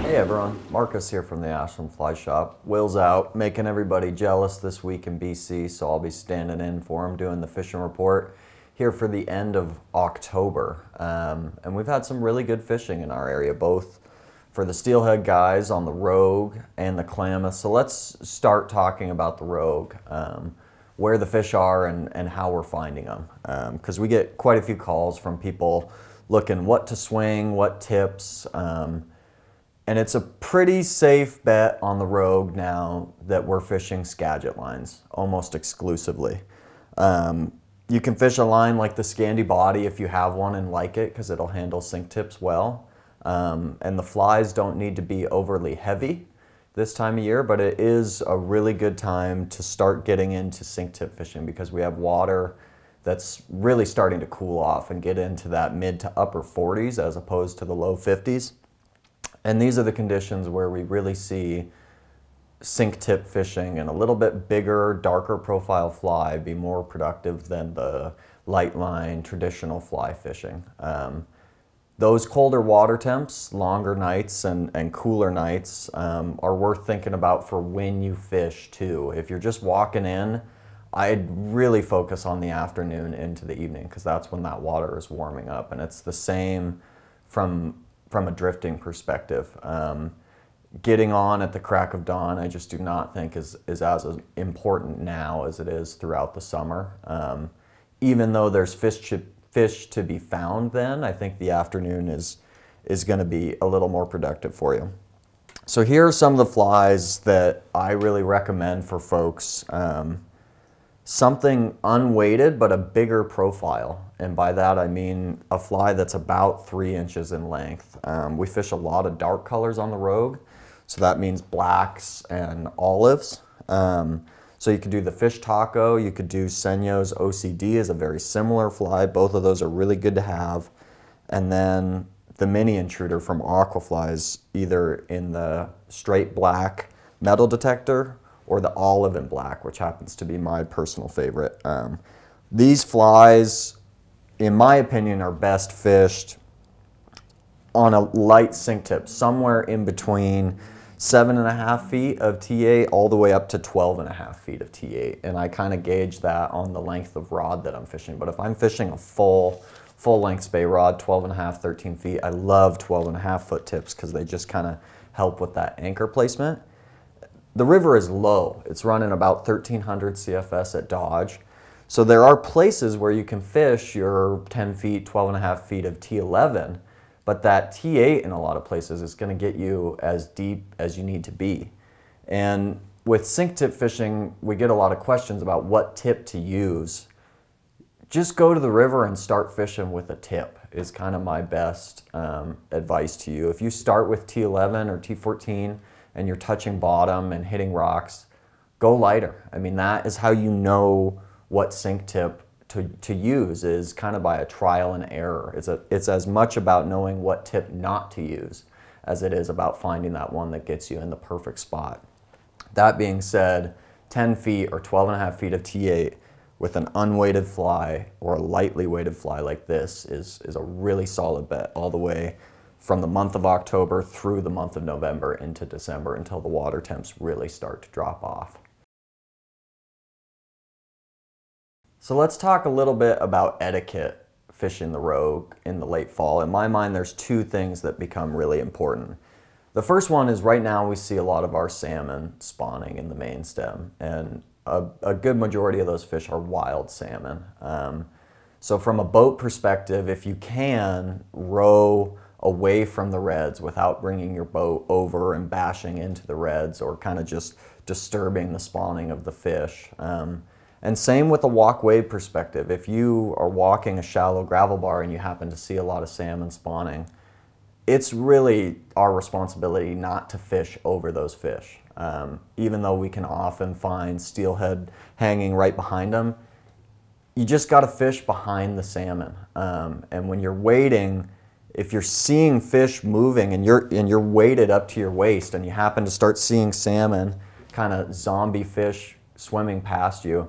Hey everyone, Marcus here from the Ashland Fly Shop. Will's out, making everybody jealous this week in BC, so I'll be standing in for him doing the fishing report here for the end of October. And we've had some really good fishing in our area, both for the Steelhead guys on the Rogue and the Klamath. So let's start talking about the Rogue, where the fish are and how we're finding them. Because we get quite a few calls from people looking what to swing, what tips, and it's a pretty safe bet on the Rogue now that we're fishing Skagit lines almost exclusively. You can fish a line like the Scandi Body if you have one and like it, because it'll handle sink tips well. And the flies don't need to be overly heavy this time of year, but it is a really good time to start getting into sink tip fishing because we have water that's really starting to cool off and get into that mid to upper 40s as opposed to the low 50s. And these are the conditions where we really see sink tip fishing and a little bit bigger, darker profile fly be more productive than the light line traditional fly fishing. Those colder water temps, longer nights and cooler nights are worth thinking about for when you fish too. If you're just walking in, I'd really focus on the afternoon into the evening because that's when that water is warming up, and it's the same from a drifting perspective. Getting on at the crack of dawn, I just do not think is as important now as it is throughout the summer. Even though there's fish to be found then, I think the afternoon is going to be a little more productive for you. So here are some of the flies that I really recommend for folks. Something unweighted but a bigger profile, and by that I mean a fly that's about 3 inches in length. We fish a lot of dark colors on the Rogue, so that means blacks and olives. So you could do the fish taco, you could do Senyo's OCD is a very similar fly. Both of those are really good to have. And then the mini intruder from Aquaflies, either in the straight black metal detector or the olive and black, which happens to be my personal favorite. These flies, in my opinion, are best fished on a light sink tip, somewhere in between 7.5 feet of T8 all the way up to 12.5 feet of T8. And I kind of gauge that on the length of rod that I'm fishing. But if I'm fishing a full length spay rod, 12.5, 13 feet, I love 12.5 foot tips because they just kind of help with that anchor placement. The river is low. It's running about 1,300 CFS at Dodge. So there are places where you can fish your 10 feet, 12.5 feet of T11, but that T8 in a lot of places is going to get you as deep as you need to be. And with sink tip fishing, we get a lot of questions about what tip to use. Just go to the river and start fishing with a tip is kind of my best advice to you. If you start with T11 or T14, and you're touching bottom and hitting rocks, go lighter. I mean, that is how you know what sink tip to use, is kind of by a trial and error. It's as much about knowing what tip not to use as it is about finding that one that gets you in the perfect spot. That being said, 10 feet or 12.5 feet of T8 with an unweighted fly or a lightly weighted fly like this is a really solid bet all the way from the month of October through the month of November into December until the water temps really start to drop off. So let's talk a little bit about etiquette fishing the Rogue in the late fall. In my mind, there's two things that become really important. The first one is right now we see a lot of our salmon spawning in the main stem, and a good majority of those fish are wild salmon. So from a boat perspective, if you can, row away from the reds without bringing your boat over and bashing into the reds or kind of just disturbing the spawning of the fish. And same with a walk wave perspective. If you are walking a shallow gravel bar and you happen to see a lot of salmon spawning, it's really our responsibility not to fish over those fish. Even though we can often find steelhead hanging right behind them, you just got to fish behind the salmon. And when you're wading, if you're seeing fish moving and you're weighted up to your waist and you happen to start seeing salmon, kind of zombie fish swimming past you,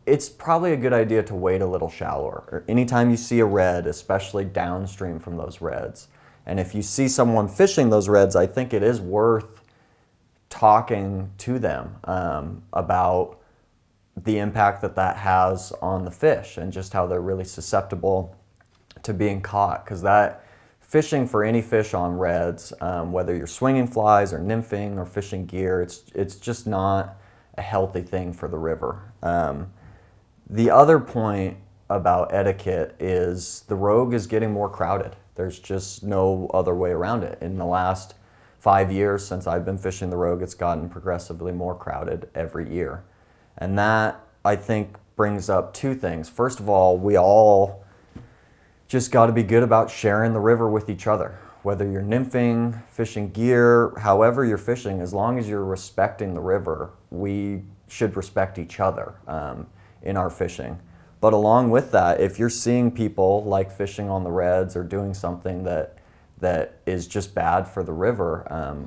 it's probably a good idea to wade a little shallower. Or anytime you see a red, especially downstream from those reds, And if you see someone fishing those reds, I think it is worth talking to them about the impact that that has on the fish and just how they're really susceptible to being caught. Because that fishing for any fish on reds, whether you're swinging flies or nymphing or fishing gear, it's just not a healthy thing for the river. The other point about etiquette is the Rogue is getting more crowded. There's just no other way around it. In the last 5 years since I've been fishing the Rogue, it's gotten progressively more crowded every year. And that, I think, brings up two things. First of all, we all just got to be good about sharing the river with each other. Whether you're nymphing, fishing gear, however you're fishing, as long as you're respecting the river, we should respect each other in our fishing. But along with that, if you're seeing people like fishing on the reds or doing something that is just bad for the river,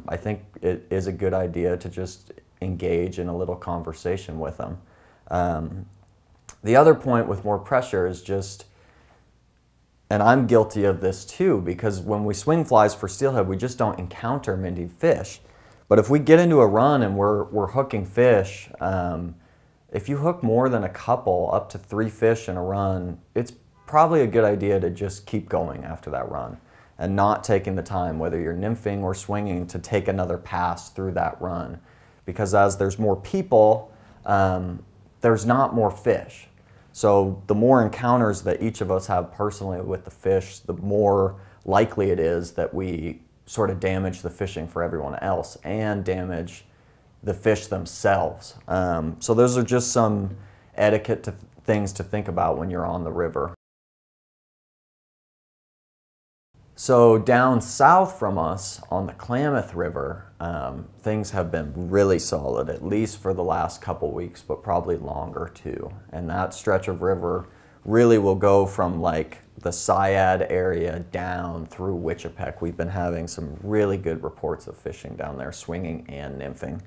I think it is a good idea to just engage in a little conversation with them. The other point with more pressure is just, and I'm guilty of this too, because when we swing flies for steelhead, we just don't encounter many fish. But if we get into a run and we're hooking fish, if you hook more than a couple, up to 3 fish in a run, it's probably a good idea to just keep going after that run and not taking the time, whether you're nymphing or swinging, to take another pass through that run. Because as there's more people, there's not more fish. So the more encounters that each of us have personally with the fish, the more likely it is that we sort of damage the fishing for everyone else and damage the fish themselves. So those are just some etiquette things to think about when you're on the river. So down south from us on the Klamath River, things have been really solid, at least for the last couple weeks, but probably longer too. And that stretch of river really will go from like the Syad area down through Wichipec. We've been having some really good reports of fishing down there, swinging and nymphing.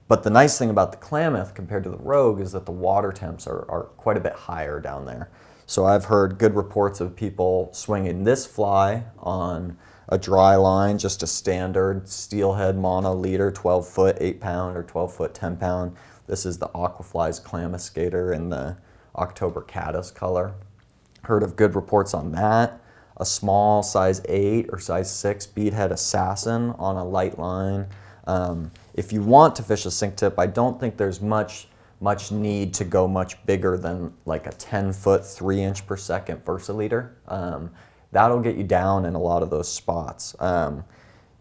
But the nice thing about the Klamath compared to the Rogue is that the water temps are quite a bit higher down there. So I've heard good reports of people swinging this fly on a dry line, just a standard Steelhead mono leader, 12 foot 8 pound or 12 foot 10 pound. This is the Aquafly's Klamath Skater in the October Caddis color. Heard of good reports on that. A small size 8 or size 6 beadhead assassin on a light line. If you want to fish a sink tip, I don't think there's much need to go much bigger than like a 10 foot 3 inch per second Versaleader. That'll get you down in a lot of those spots.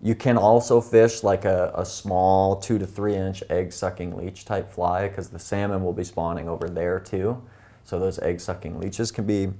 You can also fish like a small 2 to 3 inch egg sucking leech type fly, because the salmon will be spawning over there too. So those egg sucking leeches can be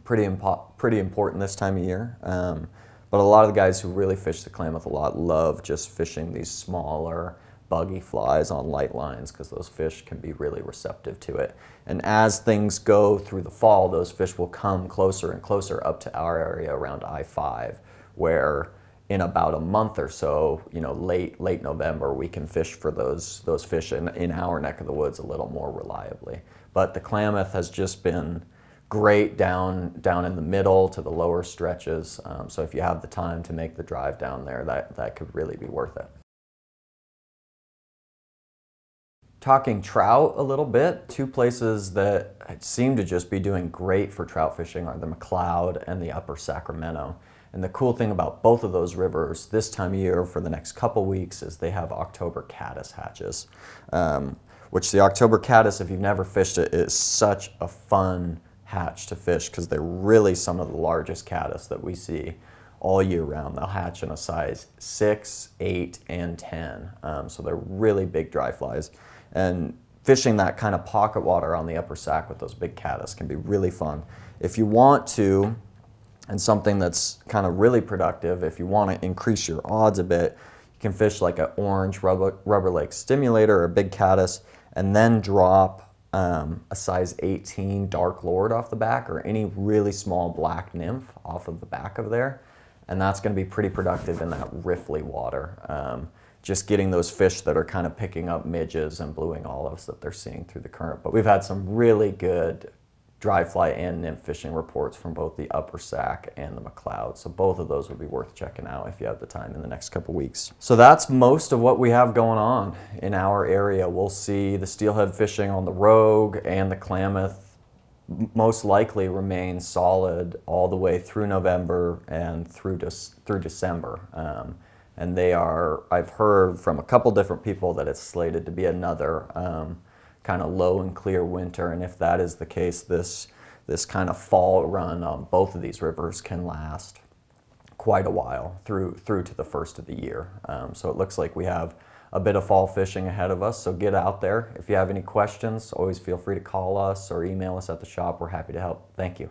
pretty important this time of year. But a lot of the guys who really fish the Klamath a lot love just fishing these smaller buggy flies on light lines, because those fish can be really receptive to it. And as things go through the fall, those fish will come closer and closer up to our area around I-5, where in about a month or so, you know, late November, we can fish for those fish in our neck of the woods a little more reliably. But the Klamath has just been great down in the middle to the lower stretches. So if you have the time to make the drive down there, that could really be worth it. Talking trout a little bit, two places that seem to just be doing great for trout fishing are the McCloud and the Upper Sacramento. And the cool thing about both of those rivers this time of year for the next couple weeks is they have October caddis hatches, which the October caddis, if you've never fished it, is such a fun hatch to fish, because they're really some of the largest caddis that we see all year round. They'll hatch in a size 6, 8, and 10. So they're really big dry flies. And fishing that kind of pocket water on the Upper Sac with those big caddis can be really fun. If you want to, and something that's kind of really productive, if you want to increase your odds a bit, you can fish like an orange rubber lake stimulator or a big caddis, and then drop a size 18 dark lord off the back, or any really small black nymph off of the back of there. And that's going to be pretty productive in that riffly water. Just getting those fish that are kind of picking up midges and blueing olives that they're seeing through the current. But we've had some really good dry fly and nymph fishing reports from both the Upper Sac and the McCloud. So both of those would be worth checking out if you have the time in the next couple weeks. So that's most of what we have going on in our area. We'll see the steelhead fishing on the Rogue and the Klamath most likely remain solid all the way through November and through December. And they are, I've heard from a couple different people that it's slated to be another kind of low and clear winter, and if that is the case, this kind of fall run on both of these rivers can last quite a while through to the first of the year. So it looks like we have a bit of fall fishing ahead of us, so get out there. If you have any questions, always feel free to call us or email us at the shop. We're happy to help. Thank you.